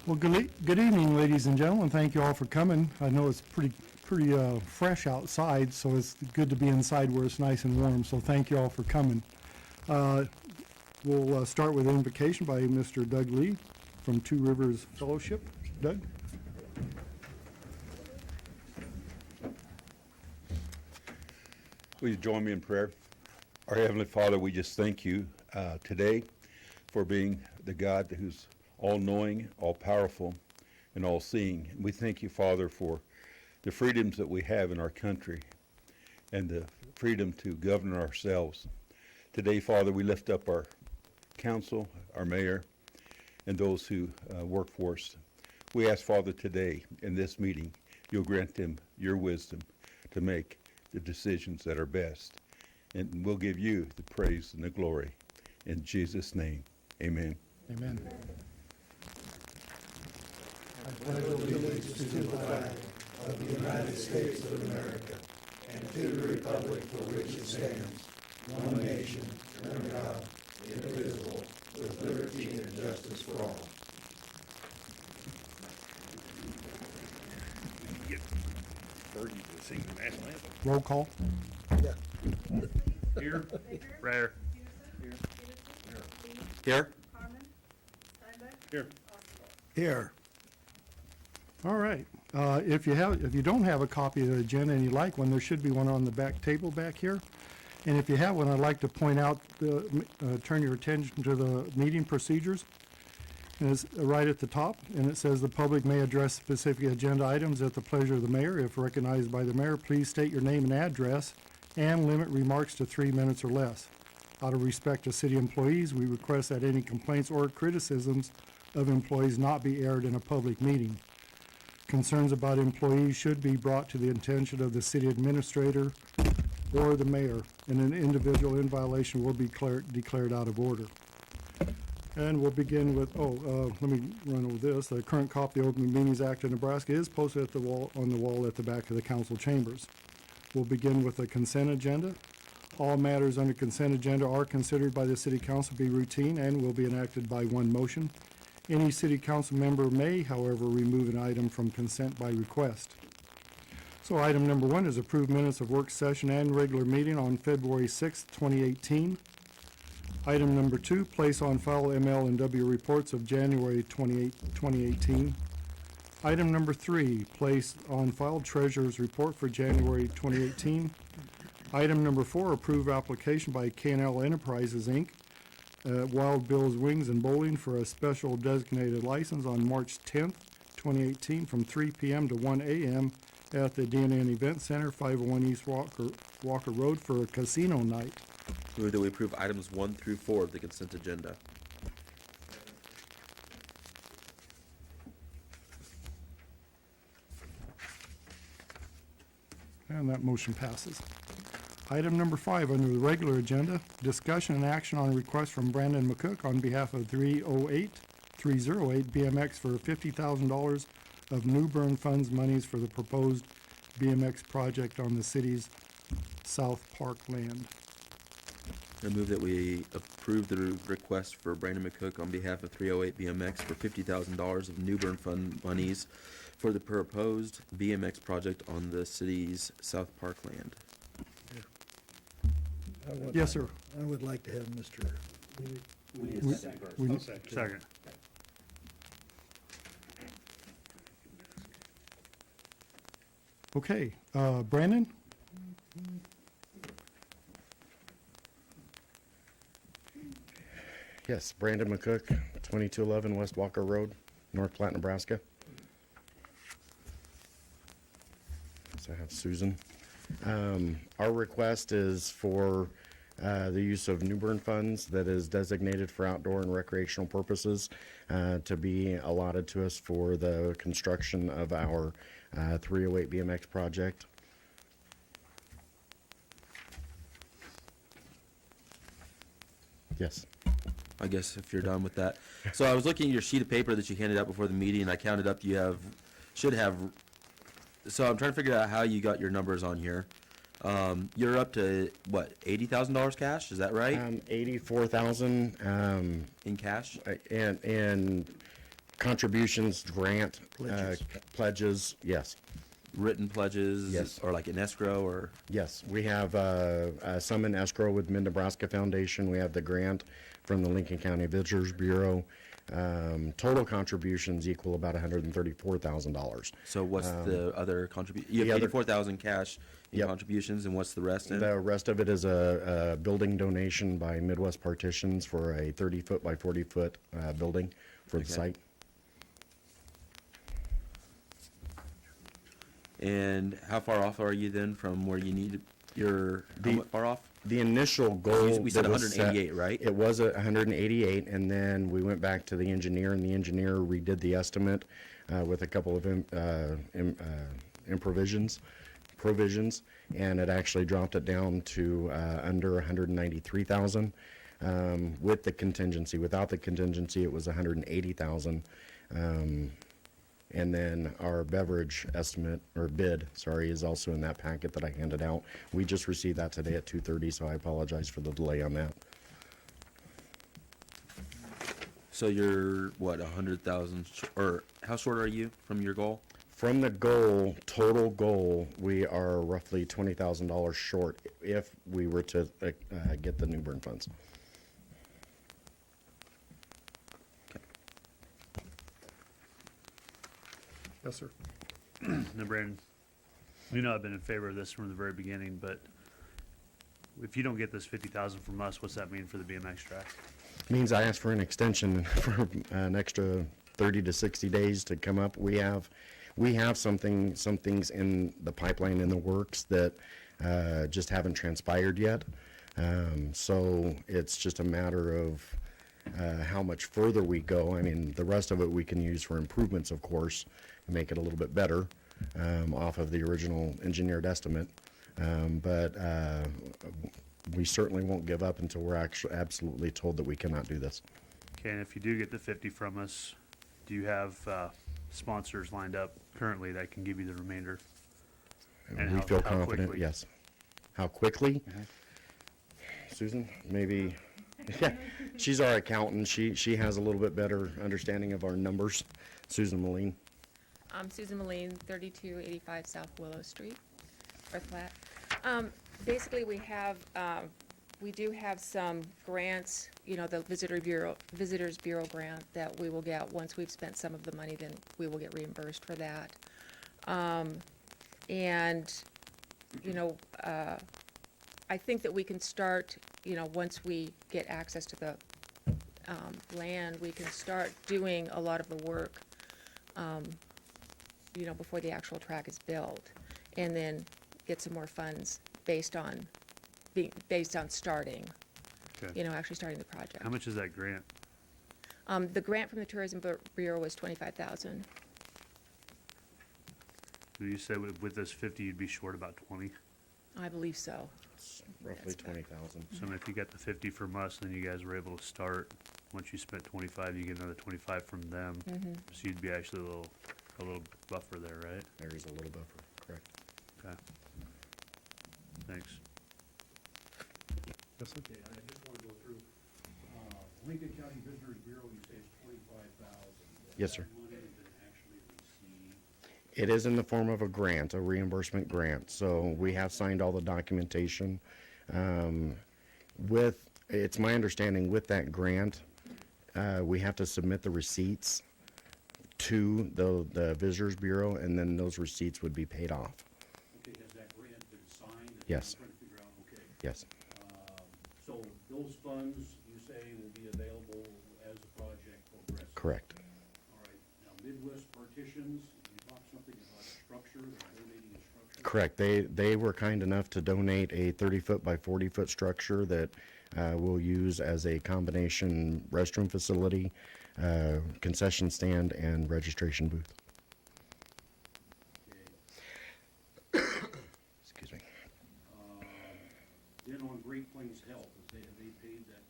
Well, good evening, ladies and gentlemen. Thank you all for coming. I know it's pretty fresh outside, so it's good to be inside where it's nice and warm. So thank you all for coming. We'll start with an invocation by Mr. Doug Lee from Two Rivers Fellowship. Doug? Will you join me in prayer? Our Heavenly Father, we just thank you today for being the God who's all-knowing, all-powerful, and all-seeing. We thank you, Father, for the freedoms that we have in our country and the freedom to govern ourselves. Today, Father, we lift up our council, our mayor, and those who work for us. We ask, Father, today in this meeting, you'll grant them your wisdom to make the decisions that are best. And we'll give you the praise and the glory. In Jesus' name, amen. Amen. I pledge allegiance to the flag of the United States of America and to the republic for which it stands, one nation, under God, indivisible, with liberty and justice for all. Roll call. Here. Rare. Here. Here. Here. All right. If you don't have a copy of the agenda and you like one, there should be one on the back table back here. And if you have one, I'd like to point out, turn your attention to the meeting procedures. And it's right at the top, and it says the public may address specific agenda items at the pleasure of the mayor. If recognized by the mayor, please state your name and address and limit remarks to 3 minutes or less. Out of respect to city employees, we request that any complaints or criticisms of employees not be aired in a public meeting. Concerns about employees should be brought to the attention of the city administrator or the mayor, and an individual in violation will be declared out of order. And we'll begin with, let me run over this. The current copy of the Open Meetings Act of Nebraska is posted at the wall, on the wall at the back of the council chambers. We'll begin with the consent agenda. All matters under consent agenda are considered by the city council to be routine and will be enacted by one motion. Any city council member may, however, remove an item from consent by request. So item number 1 is approved minutes of work session and regular meeting on February 6th, 2018. Item number 2, place on file ML and W reports of January 28, 2018. Item number 3, place on file treasurer's report for January 2018. Item number 4, approve application by K&L Enterprises, Inc., Wild Bill's Wings and Bowling for a special designated license on March 10th, 2018 from 3 p.m. to 1 a.m. at the D&N Event Center, 501 East Walker Road for a casino night. Move that we approve items 1 through 4 of the consent agenda. And that motion passes. Item number 5 under the regular agenda, discussion and action on a request from Brandon McCook on behalf of 308 BMX for $50,000 of New Bern funds monies for the proposed BMX project on the city's South Park land. I move that we approve the request for Brandon McCook on behalf of 308 BMX for $50,000 of New Bern fund monies for the proposed BMX project on the city's South Park land. Yes, sir. I would like to have Mr. We need a second first. Second. Okay, Brandon? Yes, Brandon McCook, 2211 West Walker Road, North Platte, Nebraska. So I have Susan. Our request is for the use of New Bern funds that is designated for outdoor and recreational purposes to be allotted to us for the construction of our 308 BMX project. Yes. I guess if you're done with that. So I was looking at your sheet of paper that you handed out before the meeting, and I counted up should have, so I'm trying to figure out how you got your numbers on here. You're up to, what, $80,000 cash, is that right? 84,000 in cash? and Contributions, grant, pledges, yes. Written pledges? Yes. Or like in escrow or? Yes, we have some in escrow with Mid-Nebraska Foundation. We have the grant from the Lincoln County Visitors Bureau. Total contributions equal about $134,000. So what's the other contribution? You The have other- 84,000 cash in Yep. contributions, and what's the rest in? The rest of it is a building donation by Midwest Partitions for a 30-foot by 40-foot building for the Okay. site. And how far off are you then from where you need your, how far off? The initial goal. We said that was set- 188, right? It was 188, and then we went back to the engineer, and the engineer redid the estimate with a couple of provisions, and it actually dropped it down to under 193,000 with the contingency. Without the contingency, it was 180,000. And then our beverage estimate, or bid, sorry, is also in that packet that I handed out. We just received that today at 2:30, so I apologize for the delay on that. So you're, what, 100,000, or how short are you from your goal? From the goal, total goal, we are roughly $20,000 short if we were to get the New Bern funds. Yes, sir. Now, Brandon, you know I've been in favor of this from the very beginning, but if you don't get this 50,000 from us, what's that mean for the BMX track? Means I asked for an extension for an extra 30 to 60 days to come up. We have some things in the pipeline in the works that just haven't transpired yet. So it's just a matter of how much further we go. I mean, the rest of it we can use for improvements, of course, and make it a little bit better off of the original engineered estimate. But we certainly won't give up until we're actually absolutely told that we cannot do this. Okay, and if you do get the 50 from us, do you have sponsors lined up currently that can give you the remainder? And We how- feel how confident, quickly? yes. How quickly? Susan, maybe, yeah, she's our accountant. She has a little bit better understanding of our numbers. Susan Moline. I'm Susan Moline, 3285 South Willow Street, North Platte. Basically, we do have some grants, you know, the Visitors Bureau grant that we will get. Once we've spent some of the money, then we will get reimbursed for that. And, you know, I think that we can start, you know, once we get access to the land, we can start doing a lot of the work, you know, before the actual track is built, and then get some more funds based on starting, Okay. you know, actually starting the project. How much is that grant? The grant from the Tourism Bureau was $25,000. So you said with this 50, you'd be short about 20? I believe so. Roughly That's about- 20,000. So if you got the 50 from us, then you guys were able to start. Once you spent 25, you get another 25 from them. So you'd be actually a little buffer there, right? There is a little buffer, correct. Okay. Thanks. Yes, sir. Okay, I just want to go through, Lincoln County Visitors Bureau, you say it's 25,000. Yes, sir. Money has been actually received. It is in the form of a grant, a reimbursement grant. So we have signed all the documentation. It's my understanding with that grant, we have to submit the receipts to the Visitors Bureau, and then those receipts would be paid off. Okay, has that grant been signed? That's what Yes. I'm trying to figure out, okay. Yes, So those funds, you say, will be available as the project progresses? correct. All right, now Midwest Partitions, you talked something about a structure, they're donating a structure? Correct. They were kind enough to donate a 30-foot by 40-foot structure that we'll use as a combination restroom facility, concession stand, and registration booth. Okay. Excuse me. Then on Great Plains Health, have they paid that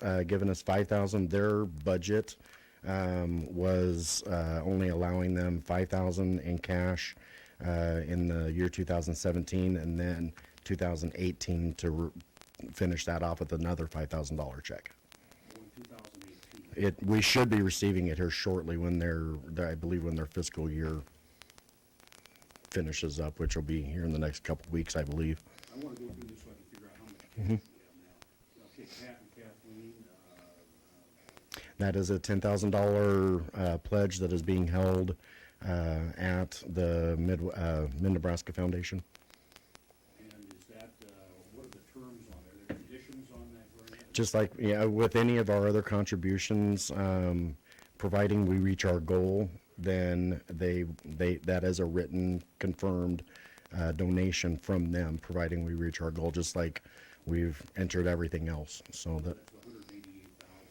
10,000? Given us 5,000. Their budget was only allowing them 5,000 in cash in the year 2017, and then 2018 to finish that off with another $5,000 check. Oh, in 2018? We should be receiving it here shortly when I believe when their fiscal year finishes up, which will be here in the next couple weeks, I believe. I wanna go through this so I can figure out how much cash we have now. Okay, Pat and Kathleen, That is a $10,000 pledge that is being held at the Mid-Nebraska Foundation. and is that, what are the terms on it? Are there conditions on that grant? Just like, yeah, with any of our other contributions, providing we reach our goal, then that is a written, confirmed donation from them, providing we reach our goal, just like we've entered everything else. So that. That's the 188,000,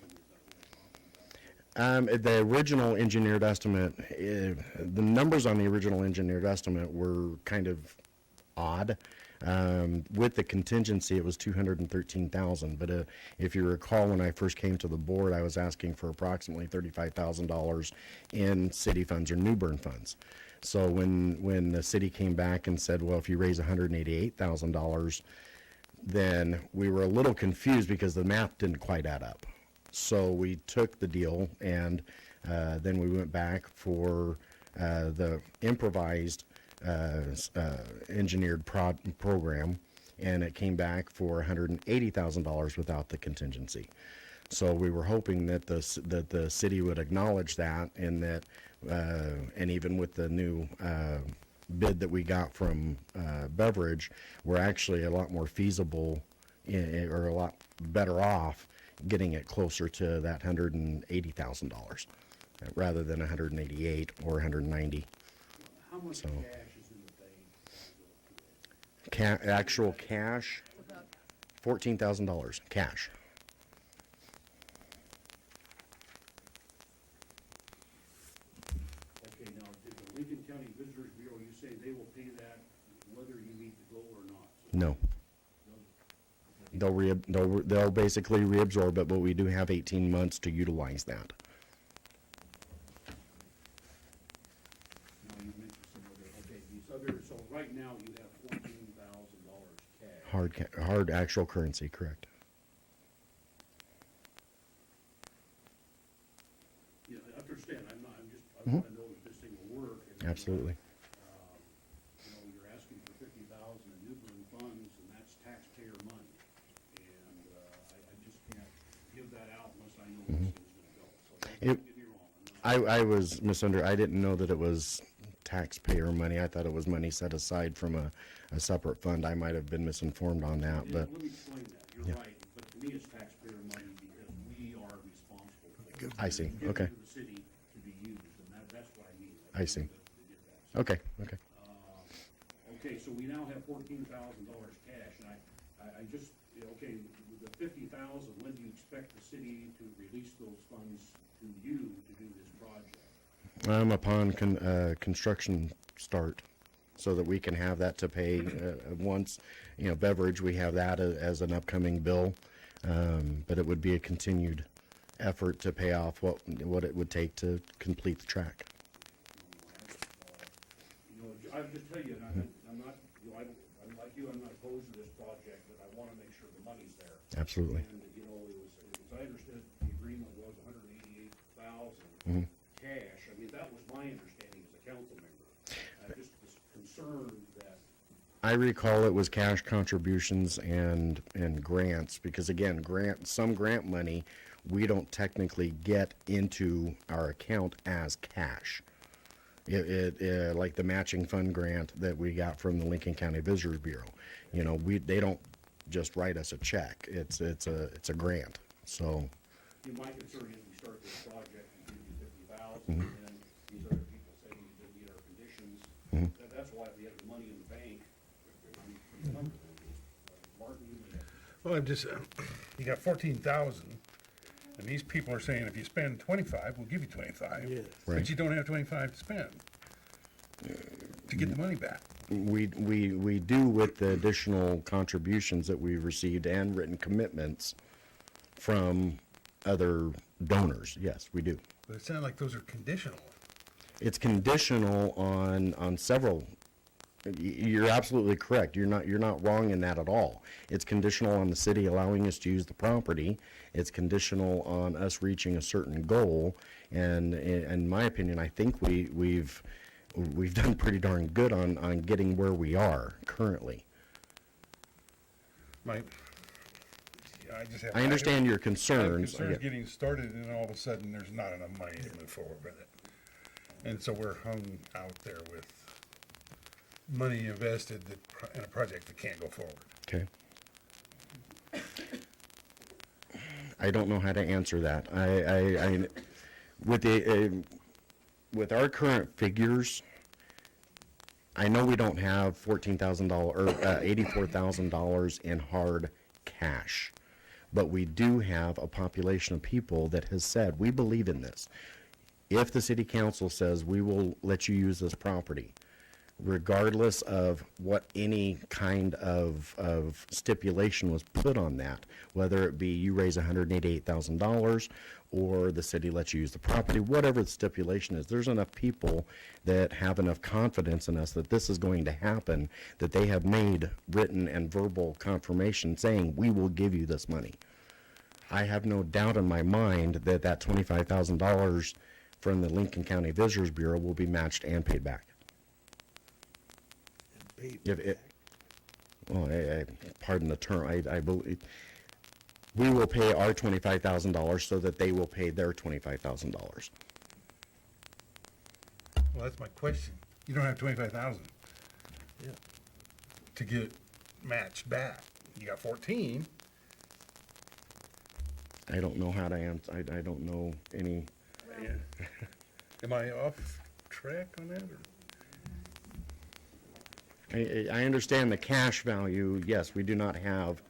is that what I'm talking about? The original engineered estimate, the numbers on the original engineered estimate were kind of odd. With the contingency, it was 213,000. But if you recall, when I first came to the board, I was asking for approximately $35,000 in city funds or New Bern funds. So when the city came back and said, well, if you raise $188,000, then we were a little confused because the math didn't quite add up. So we took the deal, and then we went back for the improvised engineered program, and it came back for $180,000 without the contingency. So we were hoping that the city would acknowledge that, and that and even with the new bid that we got from Beverage, we're actually a lot more feasible or a lot better off getting it closer to that $180,000 rather than 188 or 190. How much So- cash is in the bank? Actual cash, $14,000 cash. Okay, now, did the Lincoln County Visitors Bureau, you say they will pay that whether you meet the goal or not? So No. They'll basically reabsorb it, but we do have 18 months to utilize that. Now, you mentioned some other, okay, these other, so right now you have $14,000 cash. Hard actual currency, correct. Yeah, I understand, I wanna know if this thing will work. And, Absolutely. you're asking for 50,000 in New Bern funds, and that's taxpayer money. And, I just can't give that out unless I know where this thing's gonna go. So don't get me wrong, I was I didn't know that it was taxpayer money. I thought it was money set aside from a separate fund. I might have been misinformed on that, Yeah, but let me explain that, you're right, but to me it's taxpayer money because we are responsible for it. I see. It's given Okay. to the city to be used, and that's what I mean. I see. To get that. Okay. Okay, so we now have $14,000 cash, and I just, okay, the 50,000, when do you expect the city to release those funds to you to do this project? Upon construction start, so that we can have that to pay once, Beverage, we have that as an upcoming bill. But it would be a continued effort to pay off what it would take to complete the track. I'll just tell you, and I'm not, I'm like you, I'm not opposed to this project, but I wanna make sure the money's there. Absolutely. And, it was, as I understood, the agreement was 188,000 cash. I mean, that was my understanding as a council member. I just was concerned that, I recall it was cash contributions and grants, because again, some grant money, we don't technically get into our account as cash. It like the matching fund grant that we got from the Lincoln County Visitors Bureau. They don't just write us a check. It's a grant. So my concern is we start this project and give you 50,000, and then these other people say we didn't meet our conditions. That's why we have the money in the bank. Martin, you may have. Well, I'm just, you got 14,000, and these people are saying if you spend 25, we'll give you 25. Yes. Right. But you don't have 25 to spend to get the money back. we do with the additional contributions that we've received and written commitments from other donors. Yes, we do. But it sounds like those are conditional. It's conditional on several You're absolutely correct. You're not wrong in that at all. It's conditional on the city allowing us to use the property. It's conditional on us reaching a certain goal. And in my opinion, I think we've done pretty darn good on getting where we are currently. My, yeah, I just have. I understand your I have concerns. concerns getting started and all of a sudden there's not enough money to move forward with it. And so we're hung out there with money invested in a project that can't go forward. Okay. I don't know how to answer that. With our current figures, I know we don't have $14,000 or $84,000 in hard cash, but we do have a population of people that has said, we believe in this. If the city council says we will let you use this property, regardless of what any kind of stipulation was put on that, whether it be you raise $188,000 or the city lets you use the property, whatever the stipulation is, there's enough people that have enough confidence in us that this is going to happen, that they have made written and verbal confirmation saying, we will give you this money. I have no doubt in my mind that that $25,000 from the Lincoln County Visitors Bureau will be matched and paid back. If it, well, pardon the term, I believe, we will pay our $25,000 so that they will pay their $25,000. Well, that's my question. You don't have 25,000. Yeah. To get matched back. You got 14. I don't know how to answer, I don't know any, Am I off track on that or? I understand the cash value, yes, we do not have,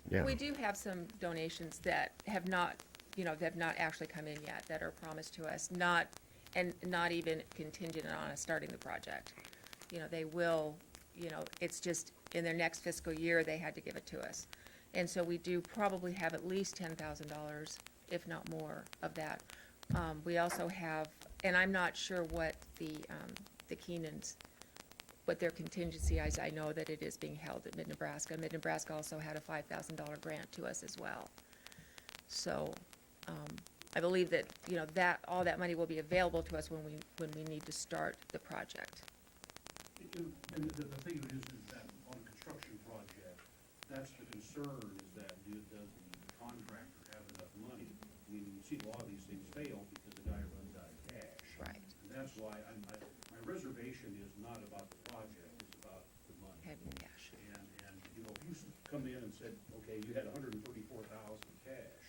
yeah. We do have some donations that have not, that have not actually come in yet, that are promised to us, not even contingent on us starting the project. They will, it's just in their next fiscal year, they had to give it to us. And so we do probably have at least $10,000, if not more, of that. We also have, and I'm not sure what the Keenans, what their contingency is. I know that it is being held at Mid-Nebraska. Mid-Nebraska also had a $5,000 grant to us as well. So, I believe that, that, all that money will be available to us when we need to start the project. And the thing is that on a construction project, that's the concern, is that does the contractor have enough money? I mean, you see a lot of these things fail because the guy runs out of cash. Right. And that's why my reservation is not about the project, it's about the money. Having cash. And, if you come in and said, okay, you had $134,000 cash,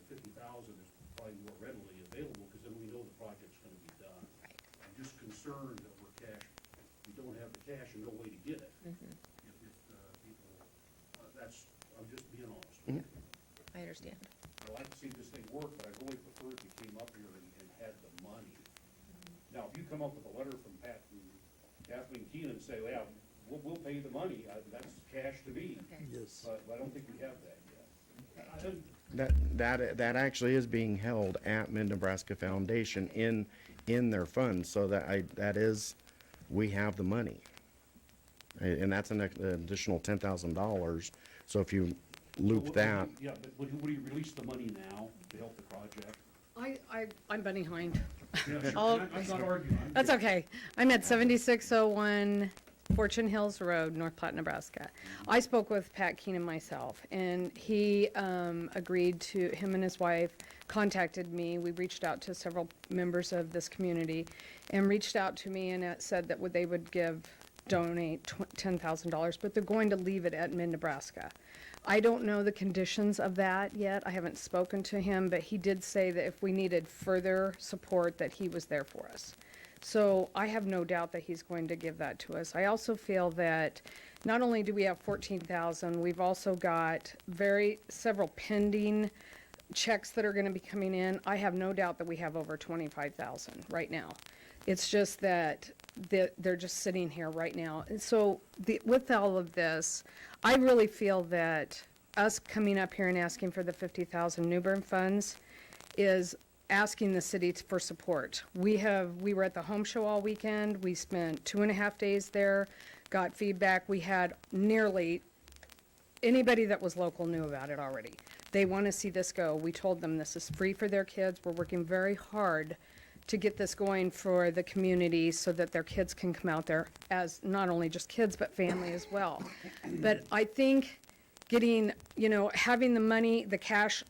50,000 is probably more readily available, because then we know the project's gonna be done. Right. I'm just concerned that we don't have the cash and no way to get it. Mm-hmm. If people, I'm just being honest with you. I understand. I like to see this thing work, but I really prefer if you came up here and had the money. Now, if you come up with a letter from Pat and Kathleen Keenan and say, well, yeah, we'll pay the money, that's cash to me. Okay. Yes. But I don't think we have that yet. I didn't- That actually is being held at Mid-Nebraska Foundation in their funds, so that is, we have the money. And that's an additional $10,000, so if you loop that, Yeah, but would you release the money now to help the project? I'm Bunny Hind. Yeah, sure. Oh, I'm not arguing. I'm That's just- okay. I'm at 7601 Fortune Hills Road, North Platte, Nebraska. I spoke with Pat Keenan myself, and he agreed to, him and his wife contacted me. We reached out to several members of this community and reached out to me and said that they would donate $10,000, but they're going to leave it at Mid-Nebraska. I don't know the conditions of that yet. I haven't spoken to him, but he did say that if we needed further support, that he was there for us. So I have no doubt that he's going to give that to us. I also feel that not only do we have 14,000, we've also got several pending checks that are going to be coming in. I have no doubt that we have over 25,000 right now. It's just that they're just sitting here right now. And so with all of this, I really feel that us coming up here and asking for the 50,000 New Bern funds is asking the city for support. We were at the home show all weekend. We spent 2.5 days there, got feedback. We had nearly anybody that was local knew about it already. They want to see this go. We told them this is free for their kids. We're working very hard to get this going for the community so that their kids can come out there as not only just kids, but family as well. But I think getting, having the money, the cash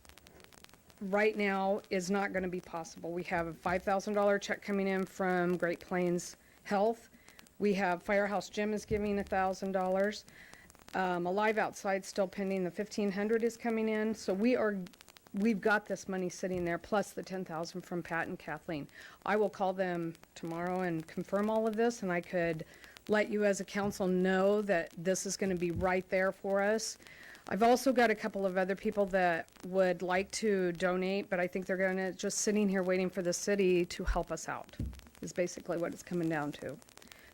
right now is not going to be possible. We have a $5,000 check coming in from Great Plains Health. We have Firehouse Gym is giving $1,000. Alive Outside still pending. The $1,500 is coming in. So we've got this money sitting there, plus the $10,000 from Pat and Kathleen. I will call them tomorrow and confirm all of this, and I could let you as a council know that this is going to be right there for us. I've also got a couple of other people that would like to donate, but I think they're going to just sitting here waiting for the city to help us out, is basically what it's coming down to.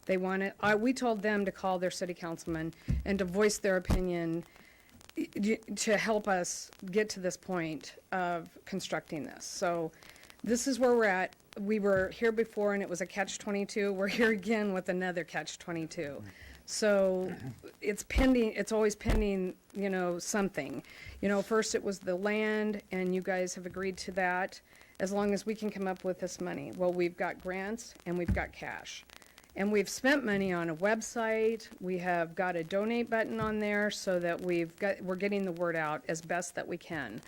They want it. We told them to call their city councilman and to voice their opinion to help us get to this point of constructing this. So this is where we're at. We were here before and it was a catch-22. We're here again with another catch-22. So it's pending, it's always pending, something. First it was the land and you guys have agreed to that as long as we can come up with this money. Well, we've got grants and we've got cash. And we've spent money on a website. We have got a donate button on there so that we're getting the word out as best that we can.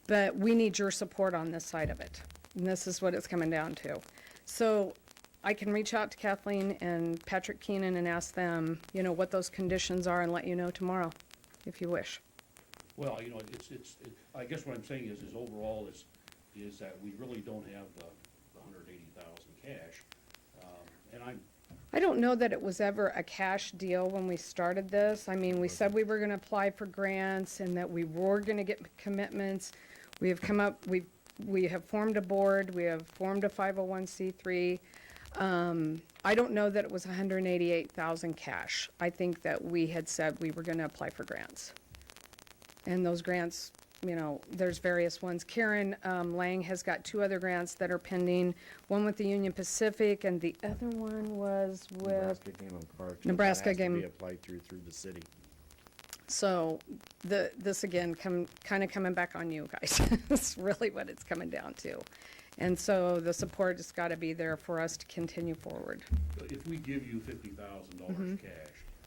But we need your support on this side of it. And this is what it's coming down to. So I can reach out to Kathleen and Patrick Keenan and ask them, what those conditions are and let you know tomorrow, if you wish. Well, I guess what I'm saying is overall is that we really don't have the 180,000 cash. And I don't know that it was ever a cash deal when we started this. I mean, we said we were gonna apply for grants and that we were gonna get commitments. We have come up, we have formed a board, we have formed a 501c3. I don't know that it was 188,000 cash. I think that we had said we were gonna apply for grants. And those grants, there's various ones. Karen Lang has got 2 other grants that are pending, one with the Union Pacific and the other one was with Nebraska Game and Parks. Nebraska That has to Game- be applied through the city. So this again, kind of coming back on you guys. That's really what it's coming down to. And so the support has got to be there for us to continue forward. if we give you $50,000 cash,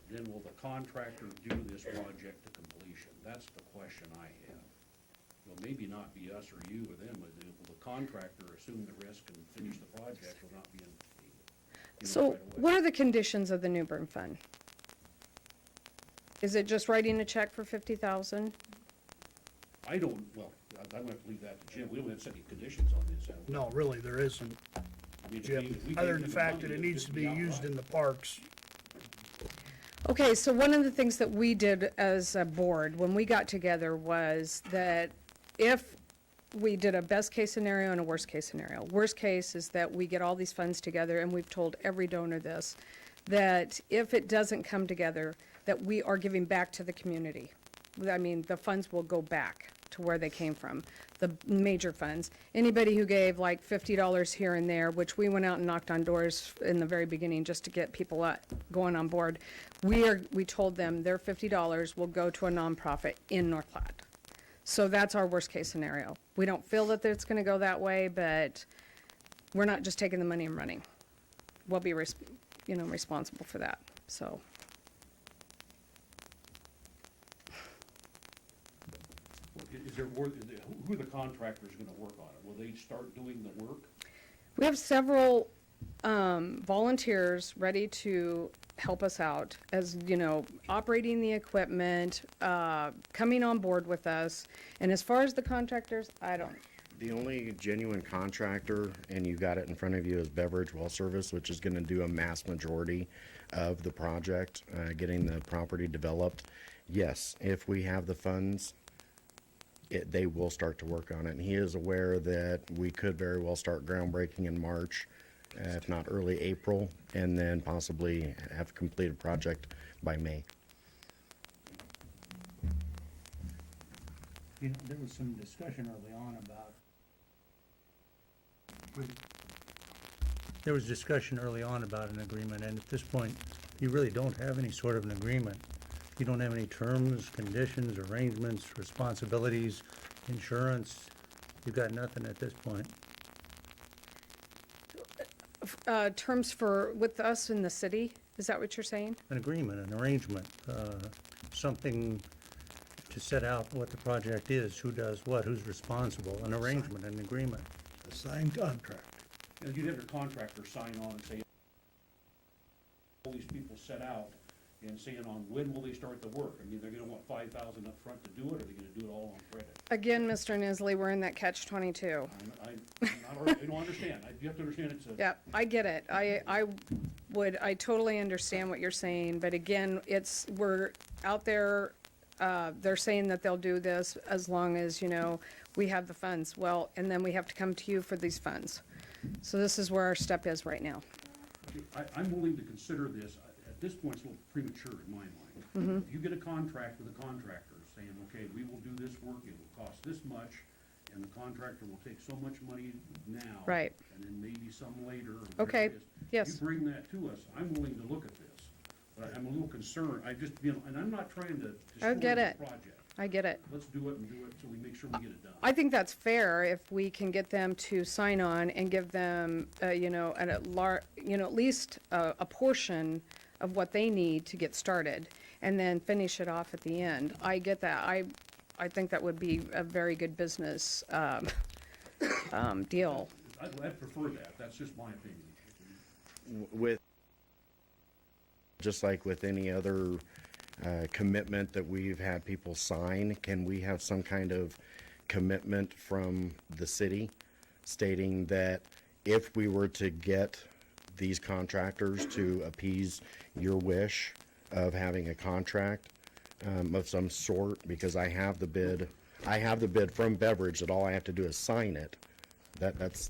then will the contractor do this project to completion? That's the question I have. Well, maybe not be us or you or them, but will the contractor assume the risk and finish the project will not be in So right away? what are the conditions of the New Bern Fund? Is it just writing a check for 50,000? I don't, well, I'm gonna leave that to Jim. We don't have to set any conditions on this, have we? No, really, there isn't, I mean, if Jim, we other gave than the you fact that money, it needs to be used in the parks. Okay, so one of the things that we did as a board when we got together was that if we did a best case scenario and a worst case scenario. Worst case is that we get all these funds together, and we've told every donor this, that if it doesn't come together, that we are giving back to the community. I mean, the funds will go back to where they came from, the major funds. Anybody who gave like $50 here and there, which we went out and knocked on doors in the very beginning just to get people going on board, we told them their $50 will go to a nonprofit in North Platte. So that's our worst case scenario. We don't feel that it's gonna go that way, but we're not just taking the money and running. We'll be responsible for that, so. Is there more, who are the contractors gonna work on it? Will they start doing the work? We have several volunteers ready to help us out as, operating the equipment, coming on board with us. And as far as the contractors, I don't. The only genuine contractor, and you've got it in front of you, is Beverage Well Service, which is gonna do a mass majority of the project, getting the property developed. Yes, if we have the funds, they will start to work on it. And he is aware that we could very well start groundbreaking in March, if not early April, and then possibly have a completed project by May. There was some discussion early on about There was discussion early on about an agreement, and at this point, you really don't have any sort of an agreement. You don't have any terms, conditions, arrangements, responsibilities, insurance. You've got nothing at this point. Terms for, with us in the city, is that what you're saying? An agreement, an arrangement, something to set out what the project is, who does what, who's responsible, an arrangement, an agreement. A signed contract. And you'd have your contractor sign on and say, all these people set out and saying on when will they start the work? I mean, they're gonna want 5,000 up front to do it, or are they gonna do it all on credit? Again, Mr. Nisley, we're in that catch-22. I don't understand. You have to understand it's a. Yeah, I get it. I totally understand what you're saying, but again, we're out there, they're saying that they'll do this as long as, we have the funds. Well, and then we have to come to you for these funds. So this is where our step is right now. I'm willing to consider this. At this point, it's a little premature in my mind. If you get a contract with a contractor saying, okay, we will do this work, it will cost this much, and the contractor will take so much money now. Right. And then maybe some later. or Okay, whatever it is. yes. You bring that to us, I'm willing to look at this. But I'm a little concerned, and I'm not trying to I destroy get the it. project. I get it. Let's do it and do it so we make sure we get it done. I think that's fair if we can get them to sign on and give them, at least a portion of what they need to get started, and then finish it off at the end. I get that. I think that would be a very good business deal. I'd prefer that. That's just my opinion. With, just like with any other commitment that we've had people sign, can we have some kind of commitment from the city stating that if we were to get these contractors to appease your wish of having a contract of some sort, because I have the bid from Beverage that all I have to do is sign it.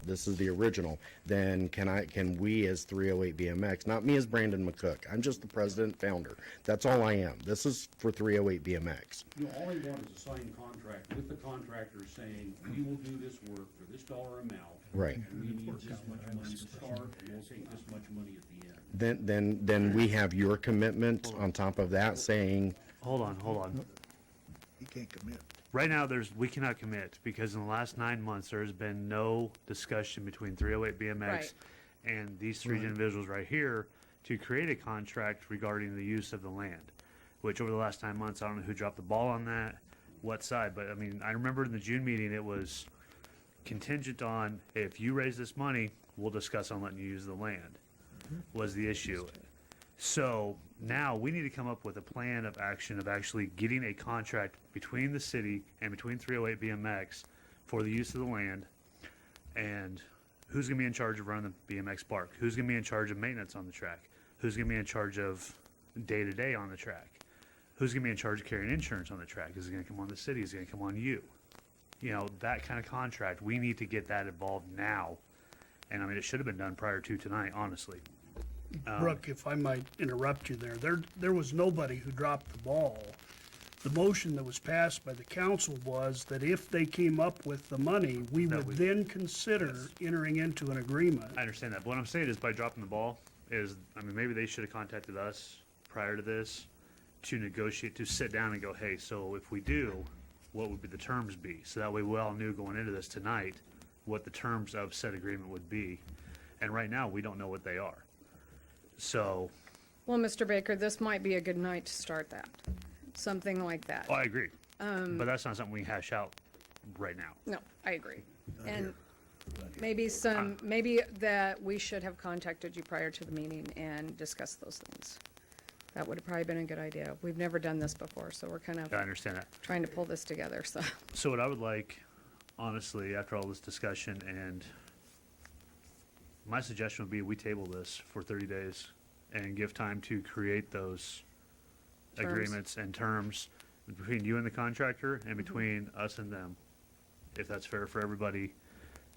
This is the original. Then can we as 308 BMX, not me as Brandon McCook, I'm just the president founder. That's all I am. This is for 308 BMX. All I want is a signed contract with the contractor saying, we will do this work for this dollar amount. Right. And we need this much money to start, and we'll take this much money at the end. Then we have your commitment on top of that saying, Hold on. He can't commit. Right now, we cannot commit because in the last 9 months, there has been no discussion between 308 BMX Right. and these three individuals right here to create a contract regarding the use of the land, which over the last 9 months, I don't know who dropped the ball on that, what side, but I mean, I remember in the June meeting, it was contingent on, if you raise this money, we'll discuss on letting you use the land, was the issue. So now we need to come up with a plan of action of actually getting a contract between the city and between 308 BMX for the use of the land, and who's going to be in charge of running the BMX park, who's going to be in charge of maintenance on the track, who's going to be in charge of day-to-day on the track, who's going to be in charge of carrying insurance on the track, is it going to come on the city, is it going to come on you? That kind of contract, we need to get that involved now, and I mean, it should have been done prior to tonight, honestly. Brooke, if I might interrupt you there was nobody who dropped the ball. The motion that was passed by the council was that if they came up with the money, we would then consider entering into an agreement. I understand that, but what I'm saying is by dropping the ball is, I mean, maybe they should have contacted us prior to this to negotiate, to sit down and go, hey, so if we do, what would be the terms be? So that way we all knew going into this tonight what the terms of said agreement would be. And right now, we don't know what they are. So, Well, Mr. Baker, this might be a good night to start that, something like that. I agree. But that's not something we can hash out right now. No, I agree. And maybe that we should have contacted you prior to the meeting and discussed those things. That would have probably been a good idea. We've never done this before, so we're kind of I understand that. trying to pull this together, so. So what I would like, honestly, after all this discussion, and my suggestion would be we table this for 30 days and give time to create those Terms. agreements and terms between you and the contractor and between us and them, if that's fair for everybody.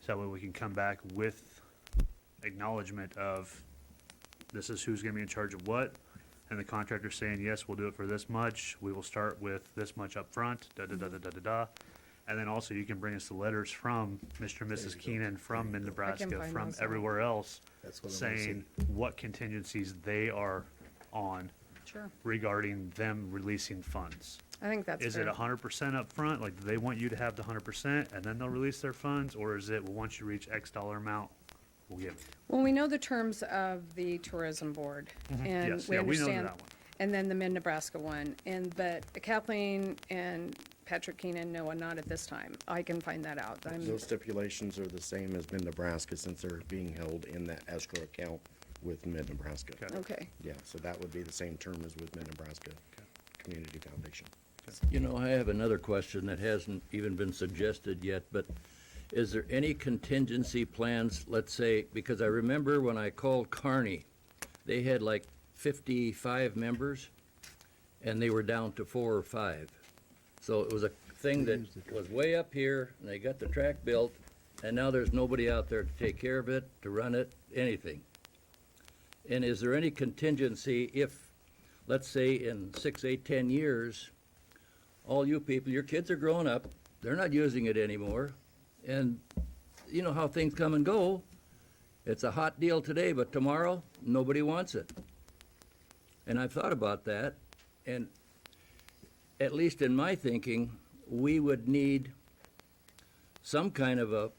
So that way we can come back with acknowledgement of this is who's going to be in charge of what, and the contractor saying, yes, we'll do it for this much. We will start with this much up front, da-da-da-da-da-da-da. And then also you can bring us the letters from Mr. and Mrs. Keenan, from Mid-Nebraska, find from those out. everywhere else, That's what I wanna see. saying what contingencies they are on Sure. regarding them releasing funds. I think that's Is it fair. 100% up front? Like, do they want you to have the 100% and then they'll release their funds? Or is it, well, once you reach X dollar amount, we'll give it? Well, we know the terms of the tourism board, and Yes, we yeah, we know understand. that one. And then the Mid-Nebraska one, but Kathleen and Patrick Keenan, no, not at this time. I can find that out. Those stipulations are the same as Mid-Nebraska since they're being held in that escrow account with Mid-Nebraska. Okay. Okay. Yeah, so that would be the same term as with Mid-Nebraska Community Foundation. You know, I have another question that hasn't even been suggested yet, but is there any contingency plans, let's say, because I remember when I called Kearney, they had like 55 members, and they were down to 4 or 5. So it was a thing that was way up here, and they got the track built, and now there's nobody out there to take care of it, to run it, anything. And is there any contingency if, let's say, in 6, 8, 10 years, all you people, your kids are growing up, they're not using it anymore, and you know how things come and go. It's a hot deal today, but tomorrow, nobody wants it. And I've thought about that, and at least in my thinking, we would need some kind of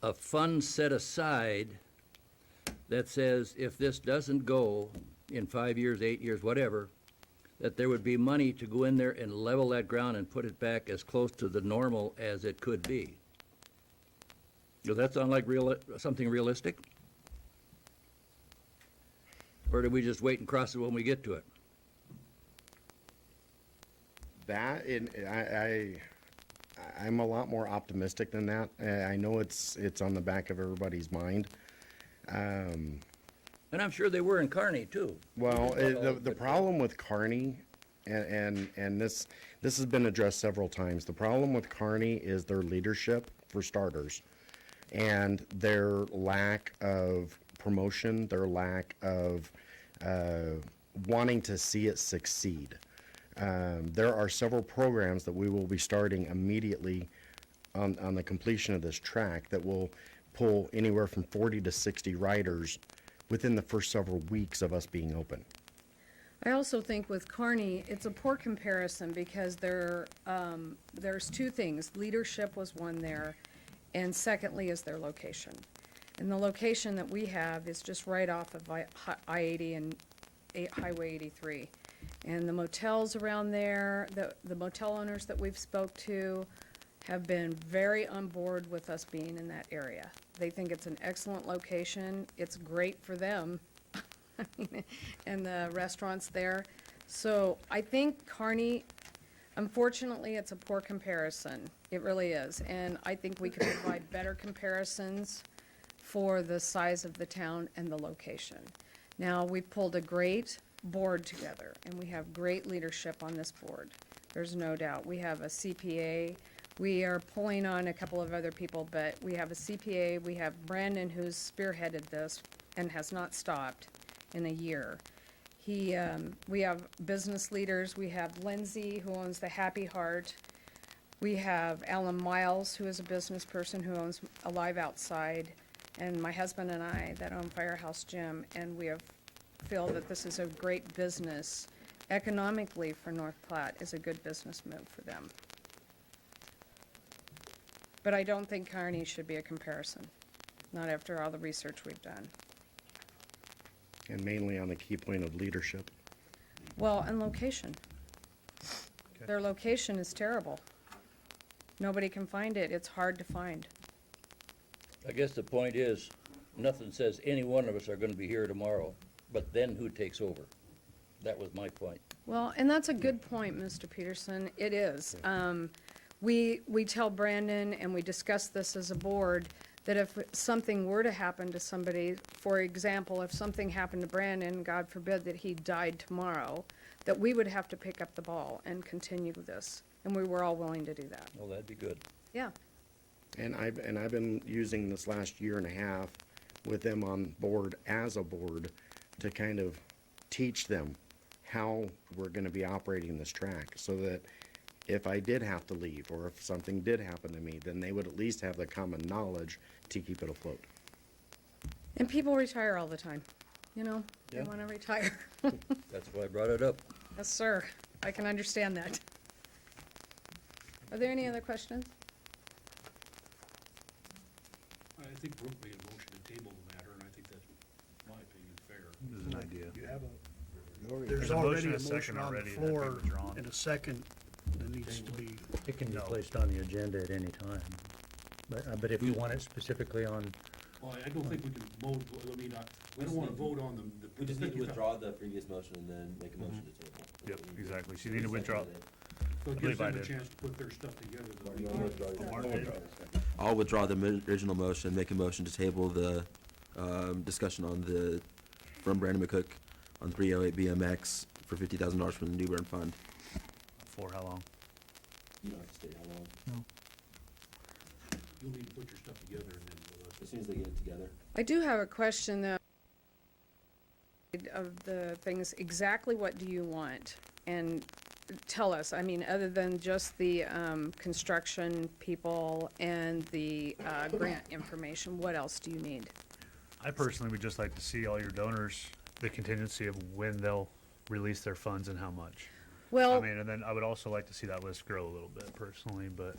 a fund set aside that says if this doesn't go in 5 years, 8 years, whatever, that there would be money to go in there and level that ground and put it back as close to the normal as it could be. Does that sound like something realistic? Or do we just wait and cross it when we get to it? That, I'm a lot more optimistic than that. I know it's on the back of everybody's mind. And I'm sure they were in Kearney too. Well, the problem with Kearney, and this has been addressed several times, the problem with Kearney is their leadership, for starters, and their lack of promotion, their lack of wanting to see it succeed. There are several programs that we will be starting immediately on the completion of this track that will pull anywhere from 40 to 60 riders within the first several weeks of us being open. I also think with Kearney, it's a poor comparison because there's two things. Leadership was one there, and secondly is their location. And the location that we have is just right off of I-80 and Highway 83. And the motels around there, the motel owners that we've spoke to have been very on board with us being in that area. They think it's an excellent location. It's great for them and the restaurants there. So I think Kearney, unfortunately, it's a poor comparison. It really is. And I think we could provide better comparisons for the size of the town and the location. Now, we've pulled a great board together, and we have great leadership on this board. There's no doubt. We have a CPA. We are pulling on a couple of other people, but we have a CPA. We have Brandon, who's spearheaded this and has not stopped in a year. We have business leaders. We have Lindsay, who owns the Happy Heart. We have Alan Miles, who is a business person who owns Alive Outside, and my husband and I that own Firehouse Gym, and we feel that this is a great business. Economically for North Platte is a good business move for them. But I don't think Kearney should be a comparison, not after all the research we've done. And mainly on the key point of leadership. Well, and location. Their location is terrible. Nobody can find it. It's hard to find. I guess the point is, nothing says any one of us are gonna be here tomorrow, but then who takes over? That was my point. Well, and that's a good point, Mr. Peterson. It is. We tell Brandon, and we discuss this as a board, that if something were to happen to somebody, for example, if something happened to Brandon, God forbid that he died tomorrow, that we would have to pick up the ball and continue this. And we were all willing to do that. Well, that'd be good. Yeah. And I've been using this last year and a half with them on board as a board to kind of teach them how we're going to be operating this track so that if I did have to leave, or if something did happen to me, then they would at least have the common knowledge to keep it afloat. And people retire all the time, you know, they Yeah. want to retire. That's why I brought it up. Yes, sir, I can understand that. Are there any other questions? I think Brooke made a motion to table the matter, and I think that's, in my opinion, fair. This is an idea. You have There's there's a motion already and a a second motion on the already that they floor withdrawn. and a second that needs to be, It can be No. placed on the agenda at any time. But if you want it specifically on, Well, I don't think we can vote, I mean, we don't wanna vote on the. We just need to 50,000. withdraw the previous motion and then make a motion to table. Yep, exactly. So you need to withdraw. So it I gives believe I them a did. chance to put their stuff together. that we- I'll withdraw the original motion, make a motion to table the, discussion on the, from Brandon McCook on 308 BMX for $50,000 from the New Bern Fund. For how long? You don't have to state how long, You'll need to put your stuff together and then as soon as they get it together. I do have a question though. Of the things, exactly what do you want? And tell us, I mean, other than just the construction people and the grant information, what else do you need? I personally would just like to see all your donors, the contingency of when they'll release their funds and how much. I Well, mean, and then I would also like to see that list grow a little bit personally, but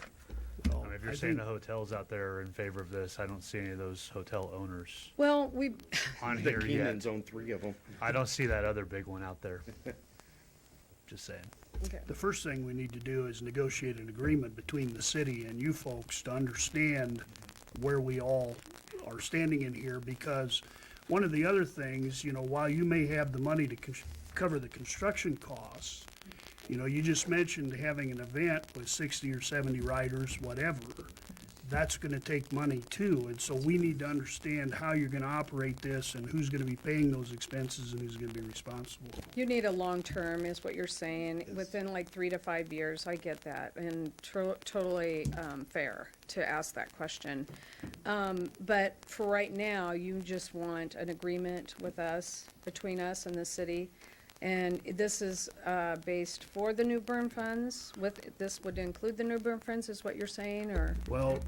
I mean, if you're I saying think- the hotels out there are in favor of this, I don't see any of those hotel owners well, we, on The here yet. Keenan's own 3 of them. I don't see that other big one out there. Just saying. okay. the first thing we need to do is negotiate an agreement between the city and you folks to understand where we all are standing in here, because one of the other things, you know, while you may have the money to cover the construction costs, you know, you just mentioned having an event with 60 or 70 riders, whatever. That's gonna take money too, and so we need to understand how you're gonna operate this and who's gonna be paying those expenses and who's gonna be responsible. You need a long-term, is what you're saying, within like 3 to 5 years, I get that, and totally fair to ask that question. But for right now, you just want an agreement with us, between us and the city, and this is based for the New Bern funds, this would include the New Bern funds, is what you're saying, or? Well,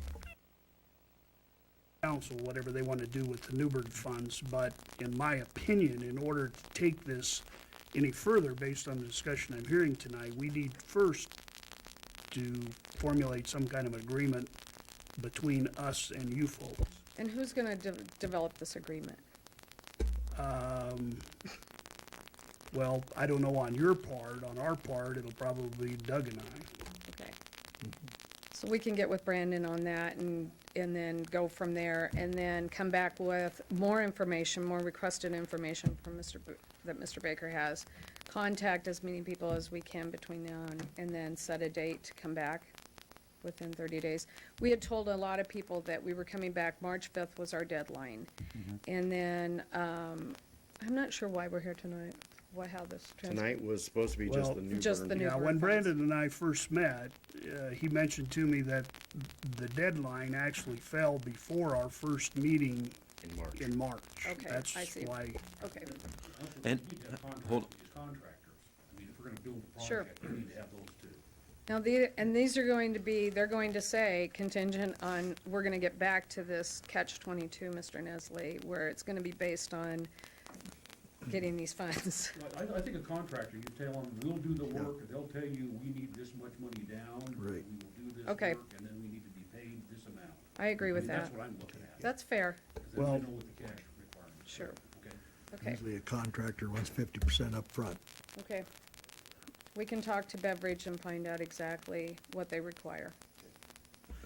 council, whatever they want to do with the Newburgh funds, but in my opinion, in order to take this any further, based on the discussion I'm hearing tonight, we need first to formulate some kind of agreement between us and you folks. And who's gonna develop this agreement? Well, I don't know on your part, on our part, it'll probably be Doug and I. Okay. So we can get with Brandon on that and then go from there, and then come back with more information, more requested information from that Mr. Baker has. Contact as many people as we can between now and then set a date to come back within 30 days. We had told a lot of people that we were coming back, March 5th was our deadline. And then, I'm not sure why we're here tonight, how this Tonight was supposed to be Well, just the New just Bern. the New Yeah, Bern when funds. Brandon and I first met, he mentioned to me that the deadline actually fell before our first meeting in March. in March. Okay, That's I see. why, Okay, And, We need to have contracts hold- with these contractors. I mean, if we're gonna build a Sure. project, we need to have those too. now these are going to be, they're going to say contingent on, we're gonna get back to this catch-22, Mr. Nestle, where it's gonna be based on getting these funds. I think a contractor, you tell them, we'll do the work, and they'll tell you, we need this much money down. Right. We will do this Okay. work, and then we need to be paid this amount. I agree with I mean, that. That's what I'm looking at. That's fair, 'Cause then Well- we know what the cash requirements are. Sure. Okay. okay, Usually a contractor wants 50% up front. okay. We can talk to Beveridge and find out exactly what they require.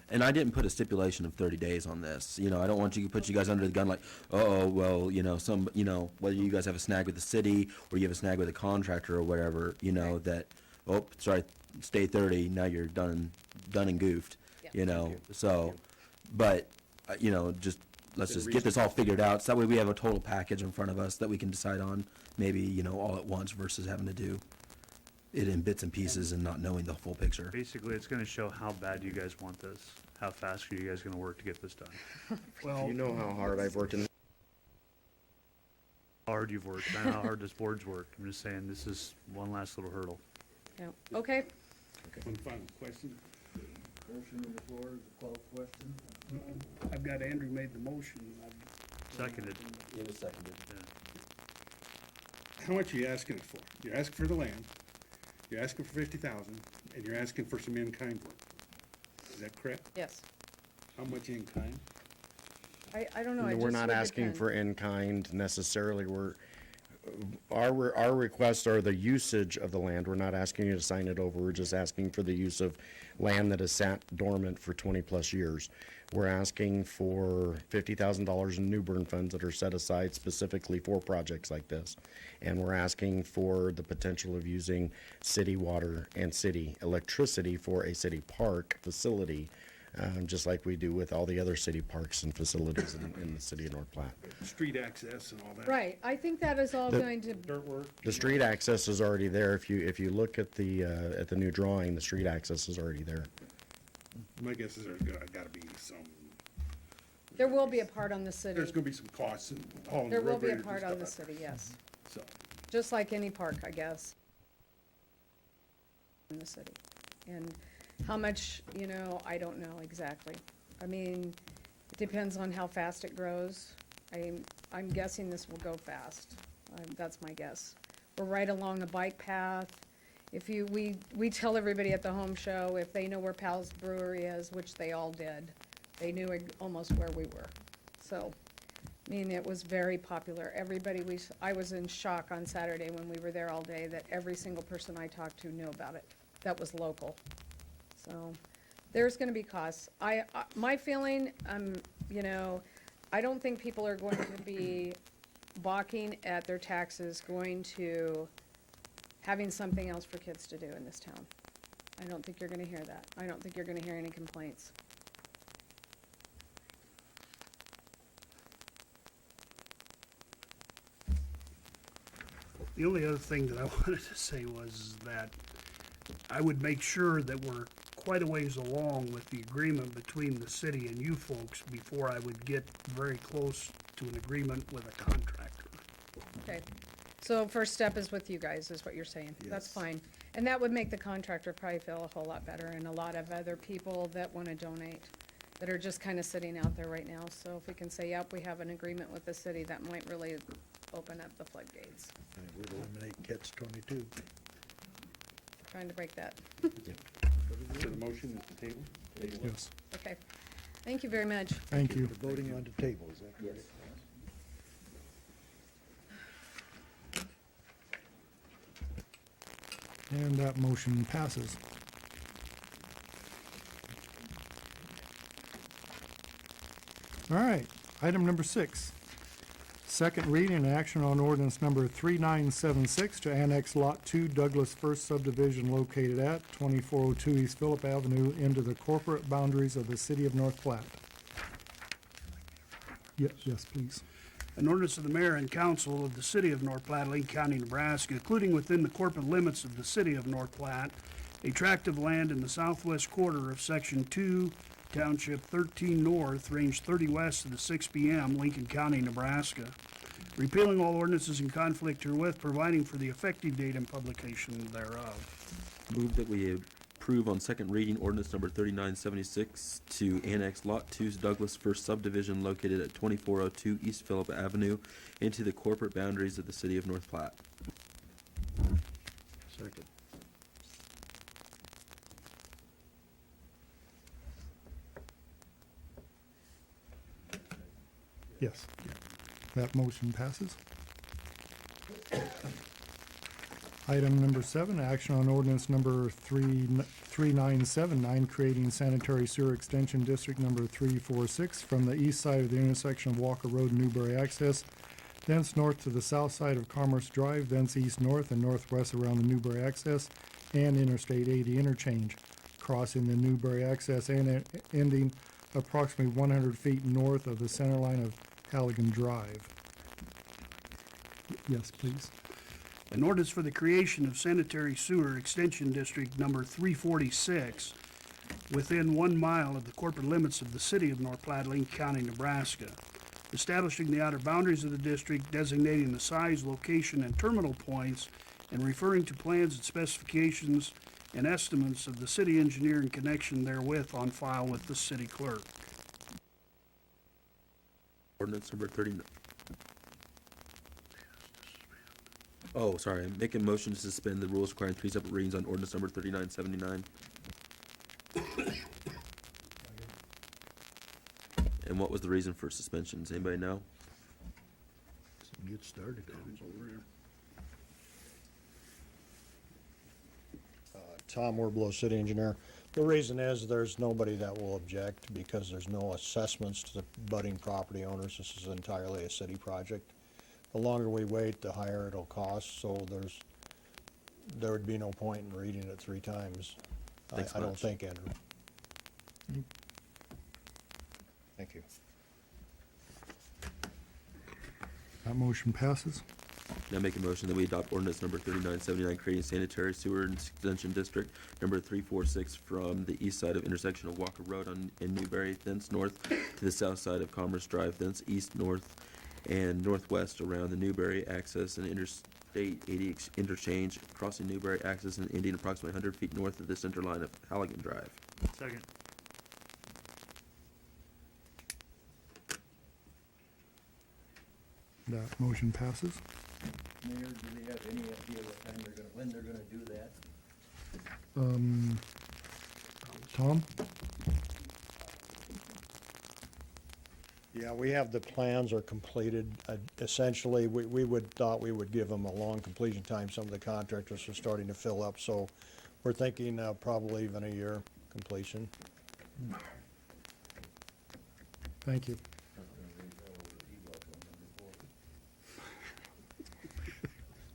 and I didn't put a stipulation of 30 days on this. You know, I don't want you to put you guys under the gun like, oh, well, you know, whether you guys have a snag with the city or you have a snag with a contractor or whatever, you know, that, oh, sorry, stay 30, now you're done and goofed, Yeah. you know, so, but, you know, just, let's Within just get this all figured out, so that way we have a total package in front of us that we can decide on, maybe, you know, all at once versus having to do it in bits and pieces and not knowing the full picture. Basically, it's gonna show how bad you guys want this. How fast are you guys gonna work to get this done? well, You know how hard I've worked in How hard you've worked, and how hard this board's worked. I'm just saying, this is one last little hurdle. Yeah, okay. One final question. Motion on the floor, is a called question. I've got Andrew made the motion. Seconded. It was seconded. How much are you asking us for? You're asking for the land, you're asking for 50,000, and you're asking for some in-kind work. Is that correct? Yes. How much in-kind? I don't know. it We're just not would asking depend. for in-kind necessarily. Our requests are the usage of the land. We're not asking you to sign it over. We're just asking for the use of land that has sat dormant for 20-plus years. We're asking for $50,000 in New Bern funds that are set aside specifically for projects like this. And we're asking for the potential of using city water and city electricity for a city park facility, just like we do with all the other city parks and facilities in the city of North Platte. Street access and all that? Right, I think that is all going to, Dirt work? The street access is already there. If you look at the new drawing, the street access is already there. My guess is there's gotta be some, there will be a part on the city. there's gonna be some costs in hauling the There will be a rubber part and on the stuff city, yes. out. So, Just like any park, I guess. In the city. And how much, I don't know exactly. I mean, it depends on how fast it grows. I'm guessing this will go fast. That's my guess. We're right along a bike path. We tell everybody at the home show, if they know where Pal's Brewery is, which they all did, they knew almost where we were. So, I mean, it was very popular. I was in shock on Saturday when we were there all day that every single person I talked to knew about it. That was local. So, there's gonna be costs. My feeling, I don't think people are going to be balking at their taxes, going to having something else for kids to do in this town. I don't think you're gonna hear that. I don't think you're gonna hear any complaints. The only other thing that I wanted to say was that I would make sure that we're quite a ways along with the agreement between the city and you folks before I would get very close to an agreement with a contractor. Okay, so first step is with you guys, is what you're saying. That's fine. And that would make the contractor probably feel a whole lot better, and a lot of other people that wanna donate, that are just kinda sitting out there right now. So if we can say, yep, we have an agreement with the city, that might really open up the floodgates. And it would eliminate catch-22. Trying to break that. so the motion is the table? Yes, Okay, thank you very much. thank you. We're voting on the table, is that correct? And that motion passes. All right, item number 6. Second reading and action on ordinance number 3976 to annex Lot 2 Douglas First subdivision located at 2402 East Phillip Avenue into the corporate boundaries of the city of North Platte. Yes, please. An ordinance of the mayor and council of the city of North Platte, Lake County, Nebraska, including within the corporate limits of the city of North Platte, a tract of land in the southwest quarter of section 2, township 13 north, range 30 west of the 6 p.m., Lincoln County, Nebraska. Repealing all ordinances in conflict herewith, providing for the effective date and publication thereof. Move that we approve on second reading ordinance number 3976 to annex Lot 2's Douglas First subdivision located at 2402 East Phillip Avenue into the corporate boundaries of the city of North Platte. Second. Yes. That motion passes. Item number 7, action on ordinance number 3979, creating sanitary sewer extension district number 346 from the east side of the intersection of Walker Road and Newberry access, thence north to the south side of Commerce Drive, thence east north and northwest around the Newberry access and Interstate 80 interchange, crossing the Newberry access and ending approximately 100 feet north of the center line of Halligan Drive. Yes, please. An ordinance for the creation of sanitary sewer extension district number 346 within 1 mile of the corporate limits of the city of North Platte, Lincoln County, Nebraska, establishing the outer boundaries of the district, designating the size, location, and terminal points, and referring to plans and specifications and estimates of the city engineer in connection therewith on file with the city clerk. Ordinance number 39. Oh, sorry. Make a motion to suspend the rules requiring 3 separate readings on ordinance number 3979. And what was the reason for suspension? Does anybody know? Get started. Tom Werblow, city engineer. The reason is there's nobody that will object because there's no assessments to the budding property owners. This is entirely a city project. The longer we wait, the higher it'll cost, so there would be no point in reading it 3 times. Thanks I don't much. think, Andrew. Thank you. That motion passes. Now make a motion that we adopt ordinance number 3979, creating sanitary sewer and extension district number 346 from the east side of intersection of Walker Road in Newberry, thence north to the south side of Commerce Drive, thence east, north, and northwest around the Newberry access and Interstate 80 interchange, crossing Newberry access and ending approximately 100 feet north of the center line of Halligan Drive. Second. That motion passes. Mayor, do they have any idea what time they're gonna, when they're gonna do that? Tom? Yeah, we have the plans are completed. Essentially, we thought we would give them a long completion time. Some of the contractors are starting to fill up, so we're thinking probably even a year completion. Thank you.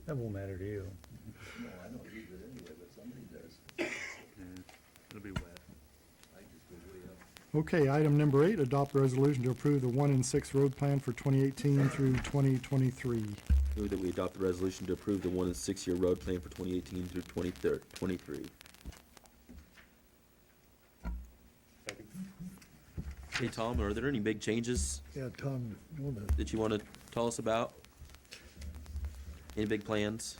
That won't matter to you. No, I don't use it anyway, but somebody does. It'll be wet. I just go way up. Okay, item number 8, adopt a resolution to approve the 1 and 6 road plan for 2018 through 2023. Move that we adopt the resolution to approve the 1 and 6 year road plan for 2018 through 2023. Hey, Tom, are there any big changes Yeah, Tom, you wanna, that you want to tell us about? Any big plans?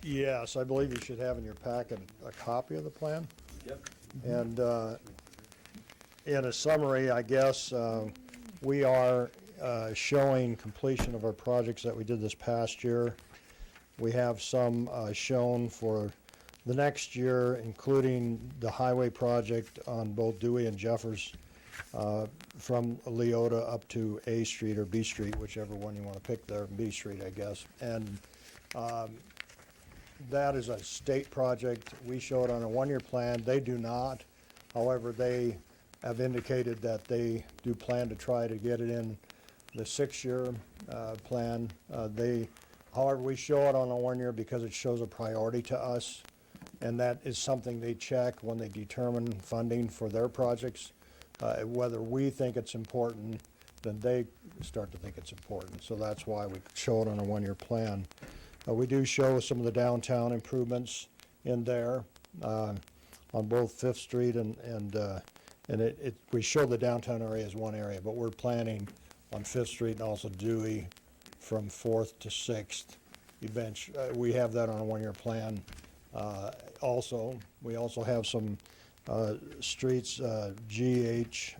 Yes, I believe you should have in your packet a copy of the plan. Yep. And in a summary, I guess, we are showing completion of our projects that we did this past year. We have some shown for the next year, including the highway project on both Dewey and Jeffers, from Leota up to A Street or B Street, whichever one you want to pick there, B Street, I guess. And that is a state project. We show it on a 1-year plan. They do not. However, they have indicated that they do plan to try to get it in the 6-year plan. However, we show it on a 1-year because it shows a priority to us. And that is something they check when they determine funding for their projects. Whether we think it's important, then they start to think it's important. So that's why we show it on a 1-year plan. We do show some of the downtown improvements in there on both 5th Street and we show the downtown area as one area, but we're planning on 5th Street and also Dewey from 4th to 6th. We have that on a 1-year plan. We also have some streets, GH,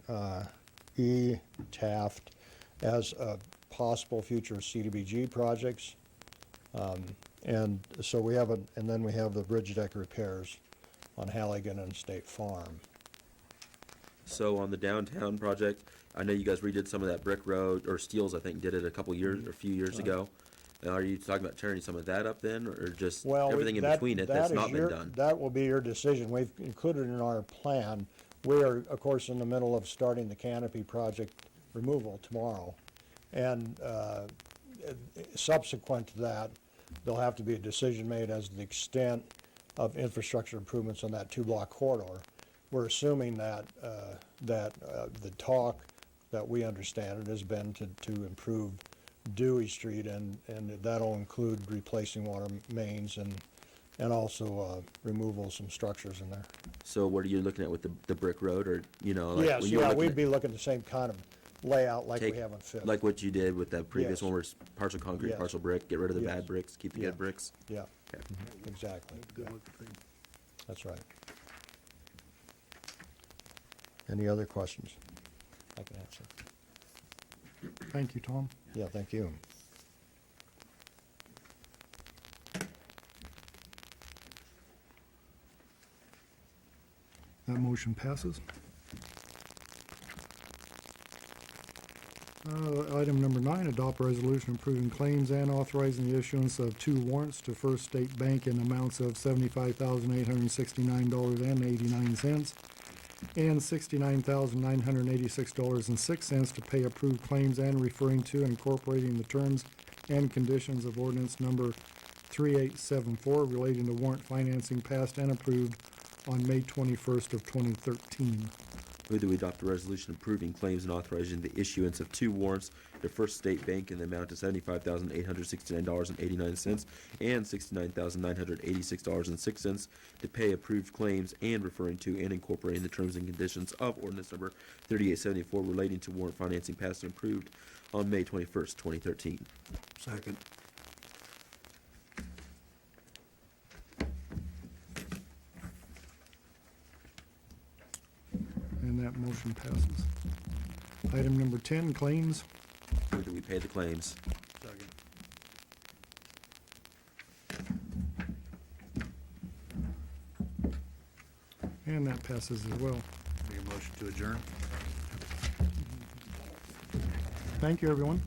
E, Taft, as possible future CDBG projects. And so we have and then we have the bridge deck repairs on Halligan and State Farm. So on the downtown project, I know you guys redid some of that brick road, or Steels, I think, did it a few years ago. Are you talking about tearing some of that up then, or just everything in between it that's not been done? That will be your decision. We've included in our plan. We are, of course, in the middle of starting the canopy project removal tomorrow. And subsequent to that, there'll have to be a decision made as to the extent of infrastructure improvements on that 2-block corridor. We're assuming that the talk that we understand it has been to improve Dewey Street, and that'll include replacing water mains and also removal of some structures in there. So what are you looking at with the brick road, or, like Yes, when you were looking we'd at be looking at the same kind of layout like we have on Fifth. like what you did with that previous Yes. one, where it's partial concrete, Yes. partial brick, get rid of the Yes. bad bricks, keep the Yeah. good bricks? Yeah. Okay. Exactly. Yeah. That's right. Any other questions I can answer? Thank you, Tom. Yeah, thank you. That motion passes. Item number 9, adopt a resolution approving claims and authorizing the issuance of 2 warrants to First State Bank in amounts of $75,869.89 and $69,986.06 to pay approved claims and referring to and incorporating the terms and conditions of ordinance number 3874 relating to warrant financing passed and approved on May 21st of 2013. Move that we adopt a resolution approving claims and authorizing the issuance of 2 warrants to First State Bank in the amount of $75,869.89 and $69,986.06 to pay approved claims and referring to and incorporating the terms and conditions of ordinance number 3874 relating to warrant financing passed and approved on May 21st, 2013. Second. And that motion passes. Item number 10, claims. Move that we pay the claims. Second. And that passes as well. Make a motion to adjourn. Thank you, everyone.